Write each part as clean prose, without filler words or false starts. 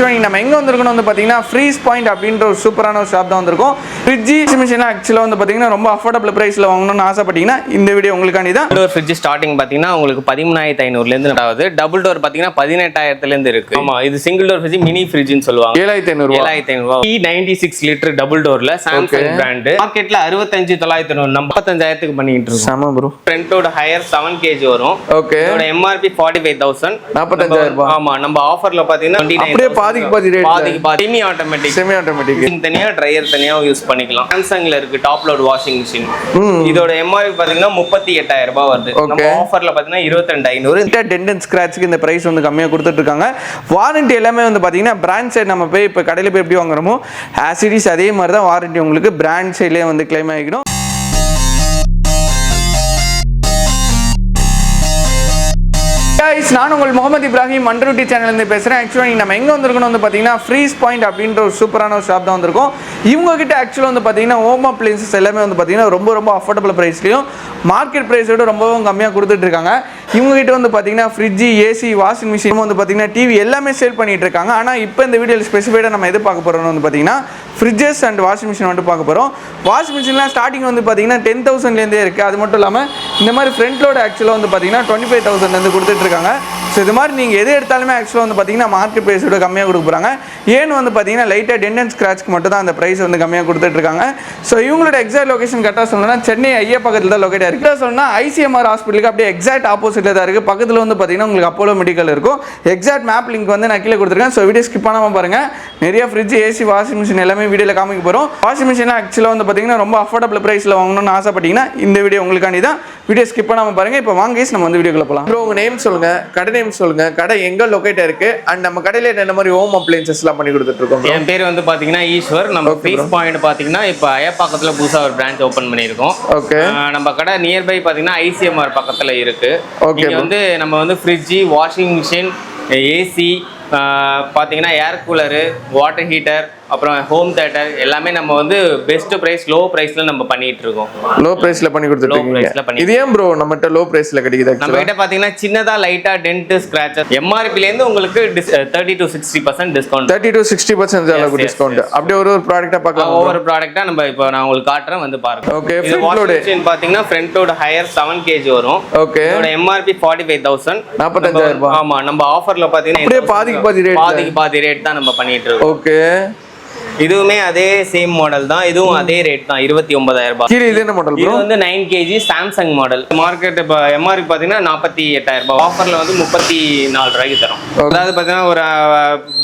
Actually நம்ம எங்கே வந்திருக்கணும் வந்து பார்த்தீங்கன்னா ஃப்ரீஸ் பாயிண்ட் அப்படின்ற ஒரு சூப்பரான ஒரு ஷாப் தான் வந்திருக்கும். ஃப்ரிட்ஜ் மிஷின் ஆக்சுவலாக வந்து பார்த்தீங்கன்னா ரொம்ப அஃபோர்டபுள் ப்ரைஸில் வாங்கணும்னு ஆசைப்பட்டீங்கன்னா இந்த வீடியோ உங்களுக்காண்டி தான். டோர் ஃப்ரிட்ஜ் ஸ்டார்டிங் பார்த்தீங்கன்னா உங்களுக்கு 13,500 ஆகுது. டபுள் டோர் பார்த்தீங்கன்னா 18,000 இருக்கு. ஆமா, இது சிங்கிள் டோர் ஃப்ரிட்ஜ் மினி ஃப்ரிட்ஜ்னு சொல்லுவாங்க. 7,500 96 லிட்டர் டபுள் டோர்ல சாம்சங் பிராண்ட் மார்க்கெட்ல 65,900 நம்ம 55,000க்கு பண்ணிட்டு இருக்கோம். சம ப்ரோ. ஃப்ரண்டோட ஹையர் 7 kg வரும். ஓகே. இதோட MRP 45,000. 45,000. ஆமா, நம்ம ஆஃபர்ல பாத்தீங்கன்னா அப்படியே பாதிக்கு பாதி ரேட். பாதிக்கு செமி ஆட்டோமேட்டிக் தனியா ட்ரையர் தனியா யூஸ் பண்ணிக்கலாம். சாம்சங்ல இருக்கு டாப் லோட் வாஷிங் மிஷின். இதோட MRP பாத்தீங்கன்னா 38,000 வருது. நம்ம ஆஃபர்ல பாத்தீங்கன்னா 22,500. டென்ட் அண்ட் ஸ்கிராட்ச்க்கு இந்த பிரைஸ் வந்து கம்மியா கொடுத்துட்டு இருக்காங்க. வாரண்டி எல்லாமே வந்து பாத்தீங்கன்னா பிராண்ட் சைடு நம்ம போய் இப்போ கடையில் போய் எப்படி வாங்குறோமோ ஆசிடிஸ் அதே மாதிரி தான் வாரண்டி உங்களுக்கு பிராண்ட் சைட்லேயே வந்து கிளைம் ஆகிடும். நான் உங்கள் முகமது இப்ராஹிம் மண்டருட்டி சேனல்லேருந்து பேசுகிறேன். ஆக்சுவலாக நம்ம எங்கே வந்திருக்கணும் வந்து பார்த்தீங்கன்னா ஃப்ரீஸ் பாயிண்ட் அப்படின்ற ஒரு சூப்பரான ஒரு ஷாப் தான் வந்திருக்கும். இவங்ககிட்ட ஆக்சுவலாக வந்து பார்த்தீங்கன்னா ஹோம் அப்ளையன்சஸ் எல்லாமே வந்து பார்த்தீங்கன்னா ரொம்ப அஃபோர்டபுள் ப்ரைஸ்லையும் மார்க்கெட் ப்ரைஸோட ரொம்பவும் கம்மியாக கொடுத்துட்டு இருக்காங்க. இவங்ககிட்ட வந்து பார்த்தீங்கன்னா ஃப்ரிட்ஜ், ஏசி, வாஷிங் மிஷின் வந்து பார்த்தீங்கன்னா டிவி எல்லாமே சேல் பண்ணிட்டு இருக்காங்க. ஆனால் இப்போ இந்த வீடியோவில் ஸ்பெசிஃபைடாக நம்ம எது பார்க்க போகிறோம்னு வந்து பார்த்தீங்கன்னா ஃப்ரிட்ஜஸ் அண்ட் வாஷிங் மிஷின் வந்து பார்க்க போகிறோம். வாஷிங் மிஷின்லாம் ஸ்டார்டிங் வந்து பார்த்தீங்கன்னா 10,000லேருந்தே இருக்குது. அது மட்டும் இல்லாமல் இந்த மாதிரி ஃப்ரண்ட் லோடு ஆக்சுவலாக வந்து பார்த்தீங்கன்னா 25,000லேருந்து கொடுத்துட்டு இருக்காங்க. ஸோ இது மாதிரி நீங்கள் எது எடுத்தாலுமே ஆக்சுவலாக வந்து பார்த்தீங்கன்னா மார்க்கெட் ப்ரைஸோட கம்மியாக கொடுக்க போகிறாங்க. ஏன்னு வந்து பார்த்தீங்கன்னா லைட்டாக டென்ட் அண்ட் ஸ்க்ராட்ச்க்கு மட்டும் தான் அந்த ப்ரைஸ் வந்து கம்மியாக கொடுத்துட்ருக்காங்க. ஸோ இவங்களோட எக்ஸாக்ட் லொகேஷன் கரெக்டாக சொல்லணும்னா சென்னை ஐயப்பக்கத்தில் தான் லொக்கேட் இருக்குது. சொல்லணும்னா ICMR ஹாஸ்பிட்டலுக்கு அப்படியே எக்ஸாக்ட் ஆப்போசிட்டில் தான் இருக்குது. பக்கத்தில் வந்து பார்த்தீங்கன்னா உங்களுக்கு அப்போலோ மெடிக்கல் இருக்கும். எக்ஸாக்ட் மேப் லிங்க் வந்து நான் கீழே கொடுத்துருக்கேன். ஸோ வீடியோ ஸ்கிப் பண்ணாமல் பாருங்கள். நிறைய ஃப்ரிட்ஜ், ஏசி, வாஷிங் மிஷின் எல்லாமே வீடியோவில் காமிக்க போகிறோம். வாஷிங் மிஷின் ஆக்சுவலாக வந்து பார்த்தீங்கன்னா ரொம்ப அஃபோர்டபுள் ப்ரைஸில் வாங்கணும்னு ஆசைப்பட்டீங்கன்னா இந்த வீடியோ உங்களுக்காண்டி தான். வீடியோ ஸ்கிப் பண்ணாமல் பாருங்கள். இப்போ வாங்க நம்ம வந்து வீடியோக்குள்ள போகலாம். ப்ரோ உங்கள் நேம் சொல்லுங்கள், கடை நேம் சொல்லுங்கள், கடை எங்கே லொக்கேட் இருக்கு அண்ட் நம்ம கடையில் என்ன மாதிரி ஹோம் அப்ளையன்சஸ்லாம் பண்ணி கொடுத்துட்டு இருக்கோம். என் பேர் வந்து பார்த்தீங்கன்னா ஈஸ்வர். நம்ம ஃப்ரீஸ் பாயிண்ட் பார்த்தீங்கன்னா இப்போ அயப்பாக்கத்தில் புதுசாக ஒரு பிரான்ச் ஓப்பன் பண்ணியிருக்கோம். ஓகே. நம்ம கடை நியர்பை பார்த்தீங்கன்னா ICMR பக்கத்தில் இருக்கு. ஓகே. வந்து நம்ம வந்து ஃப்ரிட்ஜ், வாஷிங் மிஷின், ஏசி பார்த்தீங்கன்னா ஏர் கூலரு, வாட்டர் ஹீட்டர், அப்புறம் ஹோம் தியேட்டர் எல்லாமே நம்ம வந்து பெஸ்ட் பிரைஸ் லோ பிரைஸ்ல நம்ம பண்ணிட்டு இருக்கோம். லோ பிரைஸ்ல பண்ணி கொடுத்துருக்கீங்க. இது ஏன் ப்ரோ நம்மகிட்ட லோ பிரைஸ்ல கிடைக்குது? நம்ம கிட்ட பாத்தீங்கன்னா சின்னதா லைட்டா டென்ட் ஸ்கிராச்சஸ் MRP ல இருந்து உங்களுக்கு 30 to 60% டிஸ்கவுண்ட். 30 to 60% அளவுக்கு டிஸ்கவுண்ட். அப்படியே ஒரு ப்ராடக்ட்டா பார்க்கலாம். ஒவ்வொரு ப்ராடக்ட்டா நம்ம இப்போ நான் உங்களுக்கு காட்டுறேன், வந்து பாருங்க. ஓகே. இது வாஷிங் மிஷின் பாத்தீங்கன்னா ஃப்ரண்ட் லோட் ஹையர் 7 kg வரும். ஓகே. இதோட MRP 45,000. 45,000. ஆமா, நம்ம ஆஃபர்ல பாத்தீங்கன்னா அப்படியே பாதிக்கு பாதி ரேட் தான் நம்ம பண்ணிட்டு இருக்கோம். ஓகே. இதுவுமே அதே சேம் மாடல் தான். இதுவும் அதே ரேட் தான், 29,000. கீழ இது என்ன மாடல் ப்ரோ? இது வந்து 9 kg சாம்சங் மாடல். மார்க்கெட் இப்போ MRP பாத்தீங்கன்னா 48,000. ஆஃபர்ல வந்து 34,000 தரும். அதாவது பாத்தீங்கன்னா ஒரு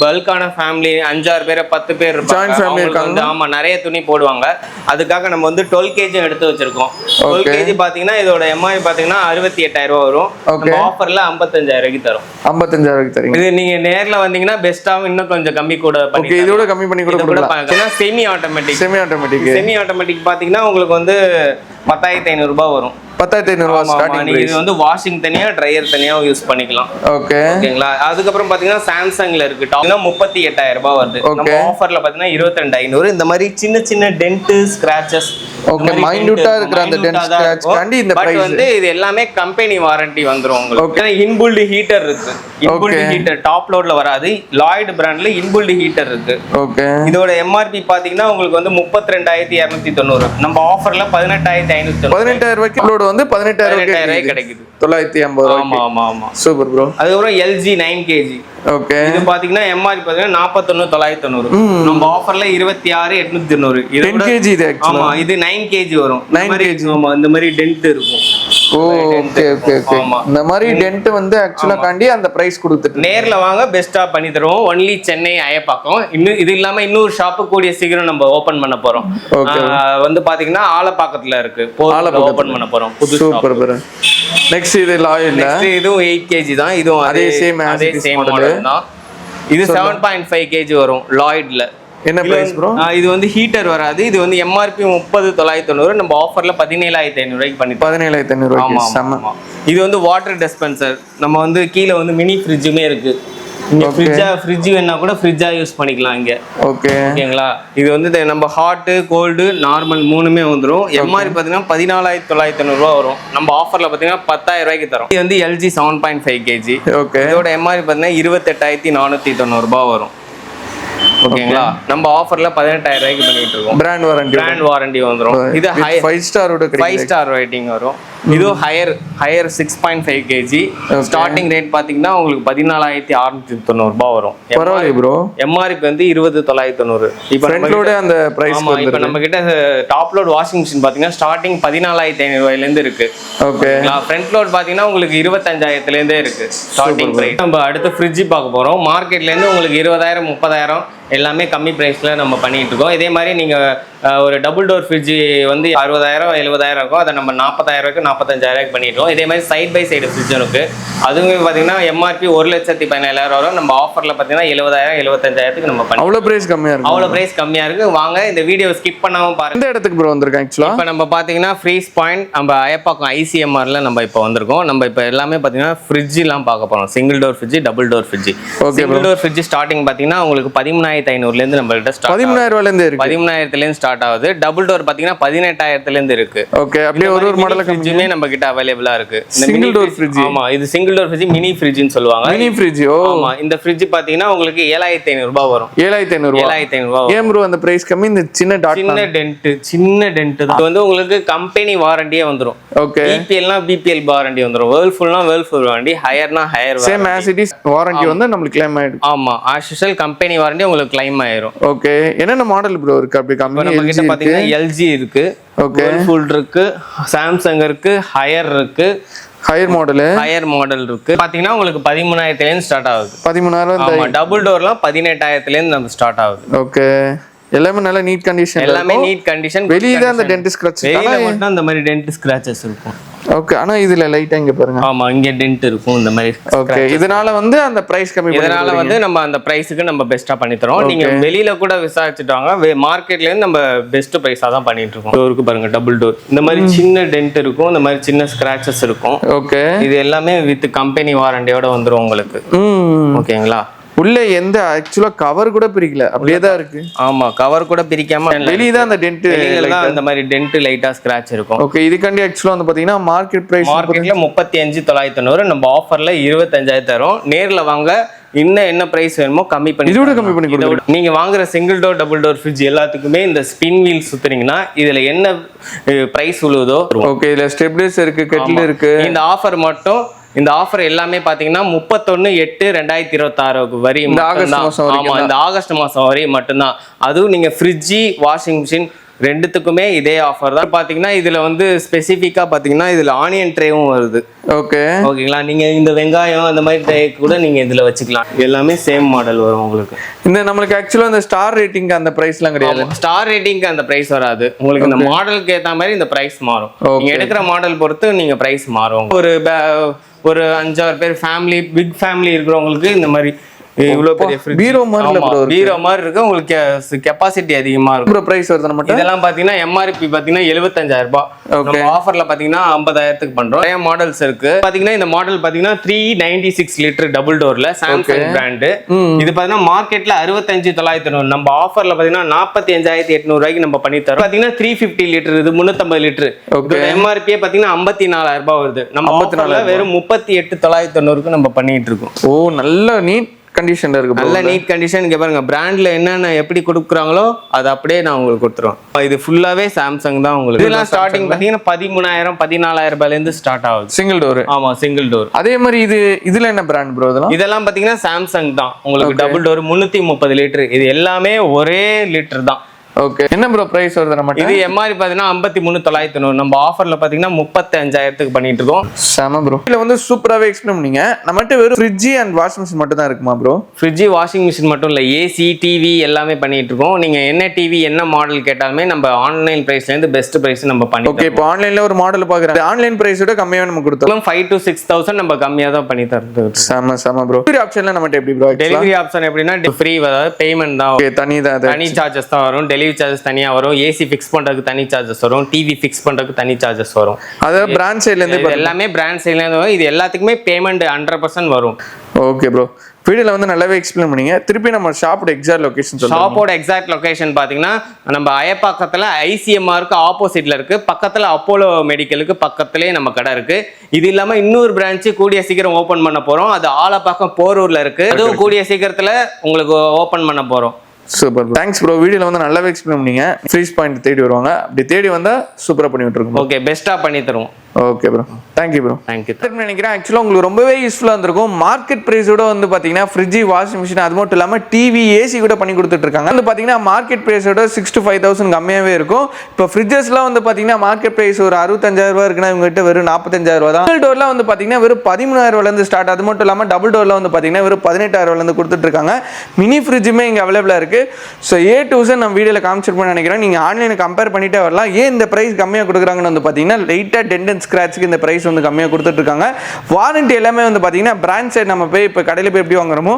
பல்கான ஃபேமிலி 5-6 பேர் 10 பேர் இருப்பாங்க. ஆமா, நிறைய துணி போடுவாங்க. அதுக்காக நம்ம வந்து 12 kg எடுத்து வச்சிருக்கோம். 12 kg பாத்தீங்கன்னா இதோட MRP பாத்தீங்கன்னா 68,000 வரும். ஆஃபர்ல 55,000 தரும். 55,000 தரும். இது நீங்க நேர்ல வந்தீங்கன்னா பெஸ்ட்டாவும் இன்னும் கொஞ்சம் கம்மி கூட பண்ணி. ஓகே, இதோட கம்மி பண்ணி கூட செமி ஆட்டோமேட்டிக் பாத்தீங்கன்னா உங்களுக்கு வந்து 10,500 வரும். 10,500 ஸ்டார்டிங். இது வந்து வாஷிங் தனியா, ட்ரையர் தனியா யூஸ் பண்ணிக்கலாம். ஓகே. ஓகேங்களா? அதுக்கப்புறம் பாத்தீங்கன்னா சாம்சங்ல இருக்கு. டாப்னா 38,000 வருது. நம்ம ஆஃபர்ல பாத்தீங்கன்னா 22,500. இந்த மாதிரி சின்ன சின்ன டென்ட், ஸ்கிராச்சஸ், ஓகே, மைன்யூட்டா இருக்கிற அந்த டென்ட் ஸ்கிராட்ச் காண்டி இந்த பிரைஸ். வந்து இது எல்லாமே கம்பெனி வாரண்டி வந்துரும் உங்களுக்கு. ஏன்னா இன்பில்ட் ஹீட்டர் இருக்கு. இன்பில்ட் ஹீட்டர் டாப் லோட்ல வராது. லாய்ட் பிராண்ட்ல இன்பில்ட் ஹீட்டர் இருக்கு. ஓகே. இதோட MRP பாத்தீங்கன்னா உங்களுக்கு வந்து 32,290. நம்ம ஆஃபர்ல 18,590. 18,000 ரூபாய்க்கு லோட் வந்து 18,000 கிடைக்குது. 950. ஆமா. Super bro. அதுக்கப்புறம் LG 9 kg. ஓகே. இது பாத்தீங்கன்னா MRP பாத்தீங்கன்னா 41,990. நம்ம ஆஃபர்ல 26,890. 10 kg இது ஆக்சுவலா. ஆமா, இது 9 kg வரும். 9 kg. ஆமா, இந்த மாதிரி டென்ட் இருக்கும். ஓகே. இந்த மாதிரி டென்ட் வந்து ஆக்சுவலா காண்டி அந்த பிரைஸ் கொடுத்துட்டு நேர்ல வாங்க, பெஸ்டா பண்ணி தருவோம். ஒன்லி சென்னை அயப்பாக்கம். இன்னும் இது இல்லாம இன்னொரு ஷாப்பு கூடிய சீக்கிரம் நம்ம ஓபன் பண்ண போறோம். வந்து பாத்தீங்கன்னா ஆலப்பாக்கத்துல இருக்கு. ஓபன் பண்ண போறோம் புது ஷாப். Super bro. நெக்ஸ்ட் இது லாயல். இதுவும் 8 kg தான். இதுவும் அதே சேம் மாடல் தான். இது 7.5 kg வரும் லாய்ட்ல. என்ன பிரைஸ் ப்ரோ? இது வந்து ஹீட்டர் வராது. இது வந்து MRP 30,990. நம்ம ஆஃபர்ல 17,500 பண்ணி. 17,500. ஆமா. இது வந்து வாட்டர் டிஸ்பென்சர். நம்ம வந்து கீழ வந்து மினி ஃப்ரிட்ஜுமே இருக்கு. இங்க ஃப்ரிட்ஜ் வேணா கூட ஃப்ரிட்ஜா யூஸ் பண்ணிக்கலாம் இங்க. ஓகேங்களா? இது வந்து நம்ம ஹாட், கோல்டு, நார்மல் மூணுமே வந்துரும். MRP பாத்தீங்கன்னா 14,990 வரும். நம்ம ஆஃபர்ல பாத்தீங்கன்னா 10,000 தரும். இது வந்து LG 7.5 kg. ஓகே. இதோட MRP பாத்தீங்கன்னா 28,490 வரும். ஓகேங்களா. நம்ம ஆஃபர்ல 18,000 ரூபாய்க்கு பண்ணிட்டு இருக்கோம். பிராண்ட் வாரண்டி வந்துரும். இது 5 ஸ்டாரோட 5 ஸ்டார் ரேட்டிங் வரும். இது ஹையர் 6.5 kg. ஸ்டார்டிங் ரேட் பாத்தீங்கன்னா உங்களுக்கு 14,690 ரூபாய் வரும். பரவாயில்லை ப்ரோ. எம்ஆர்பி வந்து 20,990. இப்போ ஃப்ரண்ட் லோட் அந்த பிரைஸ் ஆமா, இப்போ நம்ம கிட்ட டாப் லோட் வாஷிங் மிஷின் பாத்தீங்கன்னா ஸ்டார்டிங் 14,500 ரூபாயில இருந்து இருக்கு. ஓகே. ஃப்ரண்ட் லோட் பாத்தீங்கன்னா உங்களுக்கு 25,000 இருந்தே இருக்கு ஸ்டார்டிங் பிரைஸ். நம்ம அடுத்து ஃப்ரிட்ஜ் பார்க்க போறோம். மார்க்கெட்ல இருந்து உங்களுக்கு 20,000 30,000 எல்லாமே கம்மி பிரைஸ்ல நம்ம பண்ணிட்டு இருக்கோம். இதே மாதிரி நீங்க ஒரு டபுள் டோர் ஃப்ரிட்ஜ் வந்து 60,000 70,000 இருக்கும். அதை நம்ம 40,000 45,000 பண்ணிட்டு இருக்கோம். இதே மாதிரி சைட் பை சைடு ஃப்ரிட்ஜ் இருக்கு. அதுவுமே பாத்தீங்கன்னா எம்ஆர்பி 1,17,000 வரும். நம்ம ஆஃபர்ல பாத்தீங்கன்னா 70,000 75,000 நம்ம பண்ணி அவ்வளவு பிரைஸ் கம்மியா இருக்கு. அவ்வளவு பிரைஸ் கம்மியா இருக்கு. வாங்க இந்த வீடியோ ஸ்கிப் பண்ணாம பாருங்க. இந்த இடத்துக்கு ப்ரோ வந்திருக்கேன் ஆக்சுவலா. இப்போ நம்ம பாத்தீங்கன்னா ஃப்ரீஸ் பாயிண்ட் நம்ம அயப்பாக்கம் ஐசிஎம்ஆர்ல நம்ம இப்போ வந்திருக்கோம். நம்ம இப்போ எல்லாமே பாத்தீங்கன்னா ஃப்ரிட்ஜ் எல்லாம் பார்க்க போறோம். Single door fridge, double door fridge. Single door fridge starting பாத்தீங்கன்னா உங்களுக்கு 13,500 இருந்து நம்மள்ட்ட ஸ்டார்ட் 13,000 இருந்து இருக்கு. 13,000 இருந்து ஸ்டார்ட் ஆகுது. டபுள் டோர் பாத்தீங்கன்னா 18,000 இருந்து இருக்கு. ஓகே. அப்படியே ஒரு மாடல் ஃப்ரிட்ஜ்மே நம்ம கிட்ட அவைலபிளா இருக்கு. Single door fridge. ஆமா, இது சிங்கிள் டோர் ஃப்ரிட்ஜ், மினி ஃப்ரிட்ஜ்னு சொல்லுவாங்க. Mini fridge. ஆமா, இந்த ஃப்ரிட்ஜ் பாத்தீங்கன்னா உங்களுக்கு 7,500 ரூபாய் வரும். 7,500 ரூபாய். ஏன் ப்ரோ அந்த பிரைஸ் கம்மி? இந்த சின்ன டென்ட் தான். இது வந்து உங்களுக்கு கம்பெனி வாரண்டியே வந்துரும். ஓகே. பிபிஎல் வாரண்டி வந்துரும். வேர்ல்ஃபுல் வாரண்டி, ஹையர்னா Haier. Same as it is warranty வந்து நமக்கு கிளைம் ஆயிடும். ஆமா, ஆஸ் யூசுவல் கம்பெனி வாரண்டி உங்களுக்கு கிளைம் ஆயிரும். ஓகே. என்னென்ன மாடல் ப்ரோ இருக்கு? அப்படி கம்மி நம்ம கிட்ட பாத்தீங்கன்னா LG இருக்கு, வேர்ல்ஃபுல் இருக்கு, சாம்சங் இருக்கு, ஹையர் இருக்கு. ஹையர் மாடல் இருக்கு. பாத்தீங்கன்னா உங்களுக்கு 13,000 இருந்து ஸ்டார்ட் ஆகுது. 13,000. ஆமா, டபுள் டோர்லாம் 18,000 இருந்து நம்ம ஸ்டார்ட் ஆகுது. ஓகே. எல்லாமே நல்ல நீட் கண்டிஷன். எல்லாமே நீட் கண்டிஷன். வெளிய தான் அந்த டென்ட் ஸ்கிராட்ச். வெளிய மட்டும் அந்த மாதிரி டென்ட் ஸ்கிராச்சஸ் இருக்கும். ஓகே. ஆனா இதுல லைட்டா இங்க பாருங்க. ஆமா, இங்க டென்ட் இருக்கும் இந்த மாதிரி. ஓகே. இதனால வந்து அந்த பிரைஸ் கம்மி. இதனால வந்து நம்ம அந்த பிரைஸ்க்கு நம்ம பெஸ்டா பண்ணி தரோம். நீங்க வெளியில கூட விசாரிச்சுட்டு வாங்க. மார்க்கெட்ல இருந்து நம்ம பெஸ்ட் பிரைஸா தான் பண்ணிட்டு இருக்கோம். டோருக்கு பாருங்க, டபுள் டோர். இந்த மாதிரி சின்ன டென்ட் இருக்கும், இந்த மாதிரி சின்ன ஸ்கிராச்சஸ் இருக்கும். ஓகே. இது எல்லாமே வித் கம்பெனி வாரண்டியோட வந்துரும் உங்களுக்கு. ஓகேங்களா. உள்ள எந்த ஆக்சுவலா கவர் கூட பிரிக்கல, அப்படியே தான் இருக்கு. ஆமா, கவர் கூட பிரிக்காம வெளிய தான் அந்த டென்ட், இந்த மாதிரி டென்ட் லைட்டா ஸ்கிராட்ச் இருக்கும். ஓகே. இதுக்காண்டி ஆக்சுவலா வந்து பாத்தீங்கன்னா மார்க்கெட்ல 35,990. நம்ம ஆஃபர்ல 25,000 தரோம். நேர்ல வாங்க, இன்னும் என்ன பிரைஸ் வேணுமோ கம்மி பண்ணி கொடுங்க. நீங்க வாங்குற single door double door fridge எல்லாத்துக்குமே இந்த ஸ்பின் வீல் சுத்துறீங்கன்னா இதுல என்ன பிரைஸ் விழுதோ. ஓகே. இதுல ஸ்டெபிலைசர் இருக்கு, கெட்டில் இருக்கு. இந்த ஆஃபர் மட்டும், இந்த ஆஃபர் எல்லாமே பாத்தீங்கன்னா 31/8/2026 வரை இந்த ஆகஸ்ட் மாசம் வரை மட்டும்தான். அதுவும் நீங்க ஃப்ரிட்ஜ், வாஷிங் மிஷின் ரெண்டுத்துக்குமே இதே ஆஃபர் தான். பாத்தீங்கன்னா இதுல வந்து ஸ்பெசிஃபிக்கா பாத்தீங்கன்னா இதுல ஆனியன் ட்ரேவும் வருது. ஓகே. ஓகேங்களா. நீங்க இந்த வெங்காயம் அந்த மாதிரி ட்ரே கூட நீங்க இதுல வச்சுக்கலாம். எல்லாமே சேம் மாடல் வரும் உங்களுக்கு. இந்த நம்மளுக்கு ஆக்சுவலா இந்த ஸ்டார் ரேட்டிங் அந்த பிரைஸ்லாம் கிடையாது. ஸ்டார் ரேட்டிங்க்கு அந்த பிரைஸ் வராது. உங்களுக்கு இந்த மாடலுக்கு ஏத்த மாதிரி இந்த பிரைஸ் மாறும். நீங்க எடுக்கிற மாடல் பொறுத்து நீங்க பிரைஸ் மாறும். ஒரு 5-6 பேர் ஃபேமிலி, பிக் ஃபேமிலி இருக்கிறவங்களுக்கு இந்த மாதிரி இவ்வளவு பெரிய ஃப்ரிட்ஜ் பீரோ மாதிரி இல்ல ப்ரோ, பீரோ மாதிரி இருக்கு. உங்களுக்கு கெபாசிட்டி அதிகமா இருக்கும். ப்ரோ பிரைஸ் வருது நம்ம இதெல்லாம் பாத்தீங்கன்னா எம்ஆர்பி பாத்தீங்கன்னா 75,000 ரூபாய். நம்ம ஆஃபர்ல பாத்தீங்கன்னா 50,000க்கு பண்றோம். நிறைய மாடல்ஸ் இருக்கு. பாத்தீங்கன்னா இந்த மாடல் பாத்தீங்கன்னா 396 லிட்டர் டபுள் டோர்ல சாம்சங் பிராண்ட். இது பாத்தீங்கன்னா மார்க்கெட்ல 65,990. நம்ம ஆஃபர்ல பாத்தீங்கன்னா 45,800 ரூபாய்க்கு நம்ம பண்ணி தரோம். பாத்தீங்கன்னா 350 லிட்டர், இது 350 லிட்டர். எம்ஆர்பியே பாத்தீங்கன்னா 54,000 ரூபாய் வருது. நம்ம ஆஃபர்ல வெறும் 38,990க்கு நம்ம பண்ணிட்டு இருக்கோம். ஓ, நல்ல நீட் கண்டிஷன்ல இருக்கு. நல்ல நீட் கண்டிஷன். இங்க பாருங்க, பிராண்ட்ல என்னென்ன எப்படி கொடுக்குறாங்களோ அது அப்படியே நான் உங்களுக்கு கொடுத்துருவோம். இது ஃபுல்லாவே சாம்சங் தான் உங்களுக்கு. இதெல்லாம் ஸ்டார்டிங் பாத்தீங்கன்னா 13,000 14,000 ரூபாயில இருந்து ஸ்டார்ட் ஆகுது. Single door. ஆமா, சிங்கிள் டோர். அதே மாதிரி இதுல என்ன பிராண்ட் ப்ரோ? இதெல்லாம் பாத்தீங்கன்னா சாம்சங் தான் உங்களுக்கு. Double door 330 litre. இது எல்லாமே ஒரே லிட்டர் தான். ஓகே. என்ன ப்ரோ பிரைஸ் வருது நம்ம? இது எம்ஆர்பி பாத்தீங்கன்னா 53,990. நம்ம ஆஃபர்ல பாத்தீங்கன்னா 35,000க்கு பண்ணிட்டு இருக்கோம். செம ப்ரோ. இதுல வந்து சூப்பராவே எக்ஸ்பிளைன் பண்ணீங்க. நம்மட்ட வெறும் ஃப்ரிட்ஜ் அண்ட் வாஷிங் மிஷின் மட்டும் தான் இருக்குமா ப்ரோ? ஃப்ரிட்ஜ், வாஷிங் மிஷின் மட்டும் இல்ல, ஏசி, டிவி எல்லாமே பண்ணிட்டு இருக்கோம். நீங்க என்ன டிவி என்ன மாடல் கேட்டாலுமே நம்ம ஆன்லைன் பிரைஸ்ல இருந்து பெஸ்ட் பிரைஸ் நம்ம பண்ணி. ஓகே. இப்போ ஆன்லைன்ல ஒரு மாடல் பாக்குறேன், ஆன்லைன் பிரைஸோட கம்மியா நம்ம கொடுத்தோம். 5,000 to 6,000 நம்ம கம்மியா தான் பண்ணி தருது. செம ப்ரோ. டெலிவரி ஆப்ஷன்ல நம்மட்ட எப்படி ப்ரோ? டெலிவரி ஆப்ஷன் எப்படின்னா ஃப்ரீ, அதாவது பேமெண்ட் தான். ஓகே. தனி சார்ஜஸ் தான் வரும். டெலிவரி சார்ஜஸ் தனியா வரும். ஏசி ஃபிக்ஸ் பண்றதுக்கு தனி சார்ஜஸ் வரும். டிவி ஃபிக்ஸ் பண்றதுக்கு தனி சார்ஜஸ் வரும். அது பிராண்ட் சைடுல இருந்து எல்லாமே பிராண்ட் சைடுல இருந்து வரும். இது எல்லாத்துக்குமே பேமெண்ட் 100% வரும். Okay bro. வீடியோல வந்து நல்லாவே எக்ஸ்பிளைன் பண்ணீங்க. திருப்பி நம்ம ஷாப்போட எக்ஸாக்ட் லொகேஷன் சொல்லுங்க. ஷாப்போட எக்ஸாக்ட் லொகேஷன் பாத்தீங்கன்னா நம்ம அயப்பாக்கத்துல ஐசிஎம்ஆருக்கு ஆப்போசிட்ல இருக்கு. பக்கத்துல அப்போலோ மெடிக்கலுக்கு பக்கத்துலயே நம்ம கடை இருக்கு. இது இல்லாம இன்னொரு பிரான்ச் கூடிய சீக்கிரம் ஓபன் பண்ண போறோம். அது ஆலப்பாக்கம் போரூர்ல இருக்கு. அதுவும் கூடிய சீக்கிரத்துல உங்களுக்கு ஓபன் பண்ண போறோம். Super thanks bro. வீடியோல வந்து நல்லாவே எக்ஸ்பிளைன் பண்ணீங்க. ஃப்ரீஸ் பாயிண்ட் தேடி வருவாங்க, அப்படி தேடி வந்தா சூப்பரா பண்ணி விட்டுருக்கோம். ஓகே, பெஸ்டா பண்ணி தருவோம். Okay bro, thank you bro. Thank you நினைக்கிறேன் ஆக்சுவலாக உங்களுக்கு ரொம்பவே யூஸ்ஃபுல்லாக இருந்திருக்கும். மார்க்கெட் ப்ரைஸோட வந்து பார்த்தீங்கன்னா ஃப்ரிட்ஜ், வாஷிங் மிஷின், அது மட்டும் இல்லாமல் டிவி, ஏசி கூட பண்ணி கொடுத்துட்டு இருக்காங்க. வந்து பார்த்தீங்கன்னா மார்க்கெட் ப்ரைஸோட 6,000 to 5,000 கம்மியாகவே இருக்கும். இப்போ ஃப்ரிட்ஜஸ்லாம் வந்து பார்த்தீங்கன்னா மார்க்கெட் ப்ரைஸ் ஒரு 65,000 இருக்குன்னா இவங்ககிட்ட வெறும் 45,000 தான். சிங்கிள் டோர்லாம் வந்து பார்த்தீங்கன்னா வெறும் 13,000 ஸ்டார்ட். அது மட்டும் இல்லாமல் டபுள் டோர்லாம் வந்து பார்த்தீங்கன்னா வெறும் 18,000 கொடுத்துட்டு இருக்காங்க. மினி ஃப்ரிட்ஜுமே இங்கே அவைலபிளாக இருக்கு. ஸோ A to Z நம்ம வீடியோவில் காமிச்சிருப்போம்னு நினைக்கிறேன். நீங்கள் ஆன்லைனில் கம்பேர் பண்ணிட்டே வரலாம். ஏன் இந்த ப்ரைஸ் கம்மியாக கொடுக்குறாங்கன்னு வந்து பார்த்தீங்கன்னா லைட்டாக டென்ட் அண்ட் ஸ்க்ராட்ச்க்கு இந்த ப்ரைஸ் வந்து கம்மியாக கொடுத்துட்டு இருக்காங்க. வாரண்டி எல்லாமே வந்து பார்த்தீங்கன்னா பிராண்ட் சைடு நம்ம போய் இப்போ கடையில் போய் எப்படி வாங்குறோமோ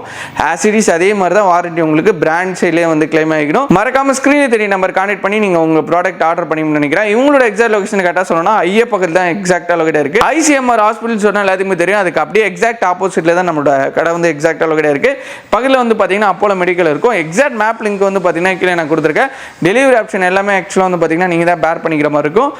ஆசிடிஸ் அதே மாதிரி தான் வாரண்டி உங்களுக்கு பிராண்ட் சைட்லேயே வந்து கிளைம் ஆகிக்கணும். மறக்காம ஸ்க்ரீனில் தெரிய நம்பர் கான்டெக்ட் பண்ணி நீங்கள் உங்கள் ப்ராடக்ட் ஆர்டர் பண்ணி நினைக்கிறேன். இவங்களோட எக்ஸாக்ட் லொகேஷன் கரெக்டாக சொல்லணும்னா ஐயப்பக்கத்தில் தான் எக்ஸாக்டாக லொகேட்டாக இருக்குது. ICMR ஹாஸ்பிட்டல் சொன்னால் எல்லாத்துக்குமே தெரியும். அதுக்கு அப்படியே எக்ஸாக்ட் ஆப்போசிட்டில் தான் நம்மளோட கடை வந்து எக்ஸாக்டாக லொகேட்டாக இருக்குது. பக்கத்தில் வந்து பார்த்தீங்கன்னா அப்போலோ மெடிக்கல் இருக்கும். எக்ஸாக்ட் மேப் லிங்க் வந்து பார்த்தீங்கன்னா கீழே நான் கொடுத்துருக்கேன். டெலிவரி ஆப்ஷன் எல்லாமே ஆக்சுவலாக வந்து பார்த்தீங்கன்னா நீங்கள் தான் பேர் பண்ணிக்கிற மாதிரி இருக்கும்.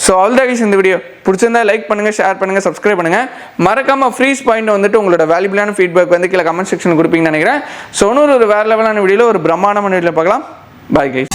ஸோ ஆல் த கைஸ், இந்த வீடியோ பிடிச்சிருந்தா லைக் பண்ணுங்க, ஷேர் பண்ணுங்க, சப்ஸ்கிரைப் பண்ணுங்க. மறக்காம ஃப்ரீஸ் பாயிண்ட் வந்துட்டு உங்களோட வேல்யூபிளான ஃபீட்பேக் வந்து கீழே கமெண்ட் செக்ஷன் கொடுப்பீங்கன்னு நினைக்கிறேன். ஸோ இன்னொரு வேற லெவலான வீடியோவில் ஒரு பிரம்மாண்டமான வீடியோவில் பார்க்கலாம். Bye guys.